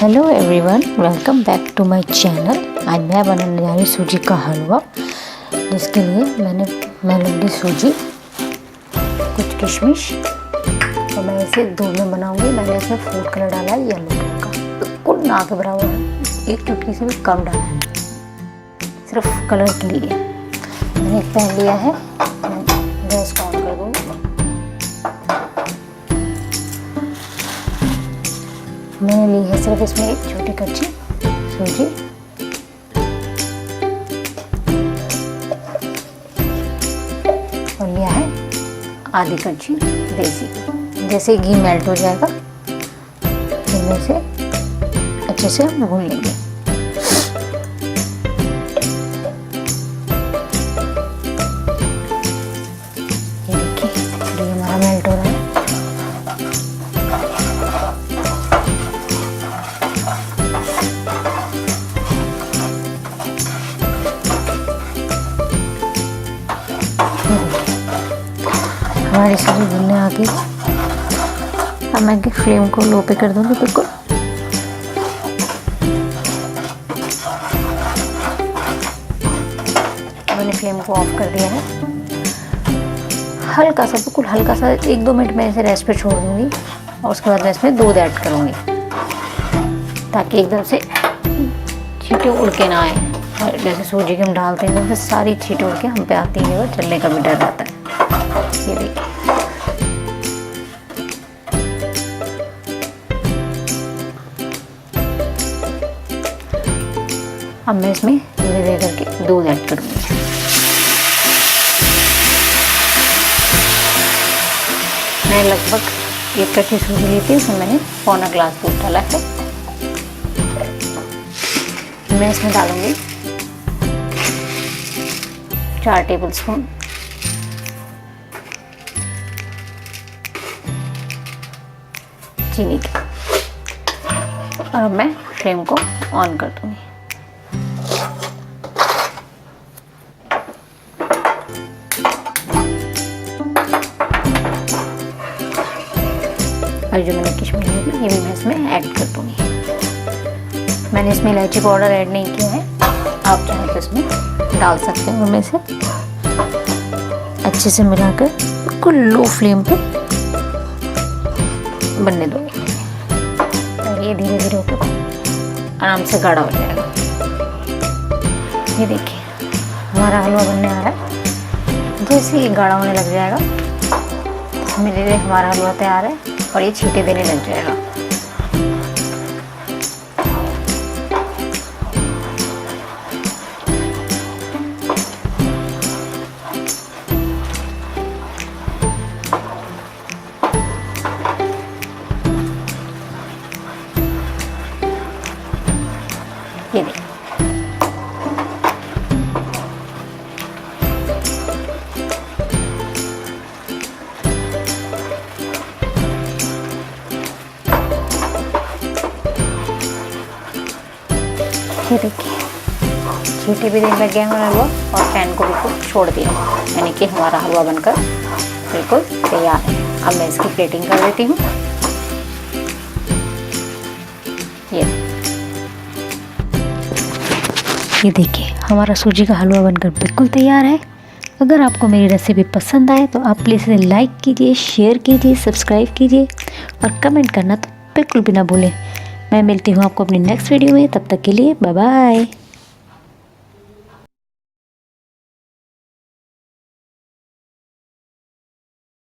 Hello everyone, welcome back to my channel. आज मैं बनाने जा रही सूजी का हलवा, जिसके लिए मैं लूँगी सूजी, कुछ किशमिश, और मैं इसे दूध में बनाऊंगी। मैंने इसमें फूड कलर डाला है येलो कलर का, बिल्कुल ना के बराबर है, एक चुटकी से भी कम डाला है, सिर्फ कलर के लिए। मैंने एक पैन लिया है, गैस को ऑन कर दूँगी। मैंने ली है सिर्फ इसमें एक छोटी कच्ची सूजी, और लिया है आधी कच्ची देसी। जैसे घी मेल्ट हो जाएगा, इनमें से अच्छे से हम भून लेंगे। ये देखिए, ये हमारा मेल्ट हो रहा है। हमारी सूजी भुनने आ गई। अब मैं फ्लेम को लो पे कर दूंगी बिल्कुल। मैंने फ्लेम को ऑफ कर दिया है। हल्का सा, बिल्कुल हल्का सा, 1-2 मिनट में इसे रेस्ट पे छोड़ दूंगी, और उसके बाद मैं इसमें दूध ऐड करूंगी, ताकि एकदम से छींटे उड़ के ना आए। और जैसे सूजी के हम डालते हैं, जैसे सारी छींटे उड़ के हम पे आती है और चलने का भी डर रहता है। ये देखिए, अब मैं इसमें धीरे धीरे करके दूध ऐड करूँगी। मैं लगभग 1 कच्ची सूजी ली थी, उसमें मैंने 1/4 ग्लास दूध डाला है। मैं इसमें डालूंगी 4 टेबलस्पून चीनी की, और अब मैं फ्लेम को ऑन कर दूंगी। और जो मैंने किशमिश ली थी, ये भी मैं इसमें ऐड कर दूंगी। मैंने इसमें इलायची पाउडर ऐड नहीं किया है, आप चाहें तो इसमें डाल सकते हैं। उनमें से अच्छे से मिलाकर बिल्कुल लो फ्लेम पे बनने दो, और ये धीरे धीरे होकर आराम से गाढ़ा हो जाएगा। ये देखिए, हमारा हलवा बनने आ रहा है। जैसे ही गाढ़ा होने लग जाएगा, धीरे धीरे हमारा हलवा तैयार है, और ये छींटे देने लग जाएगा। ये देखिए, छींटे भी देने लग गया हमारा हलवा, और पैन को बिल्कुल छोड़ दिया, यानी कि हमारा हलवा बनकर बिल्कुल तैयार है। अब मैं इसकी प्लेटिंग कर देती हूँ। ये देखिए, हमारा सूजी का हलवा बनकर बिल्कुल तैयार है। अगर आपको मेरी रेसिपी पसंद आए तो आप प्लीज़ इसे लाइक कीजिए, शेयर कीजिए, सब्सक्राइब कीजिए, और कमेंट करना तो बिल्कुल भी ना भूलें। मैं मिलती हूँ आपको अपनी नेक्स्ट वीडियो में। तब तक के लिए बाय बाय।